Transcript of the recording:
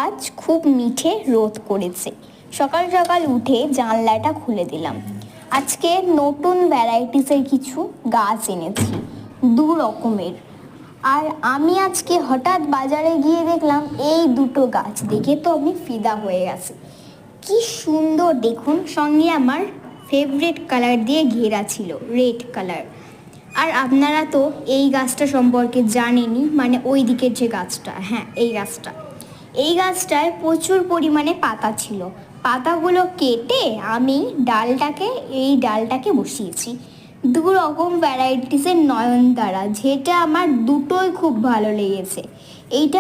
আজ খুব মিঠে রোদ করেছে। সকাল সকাল উঠে জানলাটা খুলে দিলাম। আজকে নতুন ভ্যারাইটিসের কিছু গাছ এনেছি, 2 রকমের। আর আমি আজকে হঠাৎ বাজারে গিয়ে দেখলাম এই দুটো গাছ দেখে তো আমি ফিদা হয়ে গেছি। কি সুন্দর দেখুন, সঙ্গে আমার ফেভারিট কালার দিয়ে ঘেরা ছিল, রেড কালার। আর আপনারা তো এই গাছটা সম্পর্কে জানেনই, মানে ওই দিকের যে গাছটা, হ্যাঁ এই গাছটায় প্রচুর পরিমাণে পাতা ছিল। পাতাগুলো কেটে আমি এই ডালটাকে বসিয়েছি। 2 রকম ভ্যারাইটিসের নয়নতারা, যেটা আমার দুটোই খুব ভালো লেগেছে। এইটা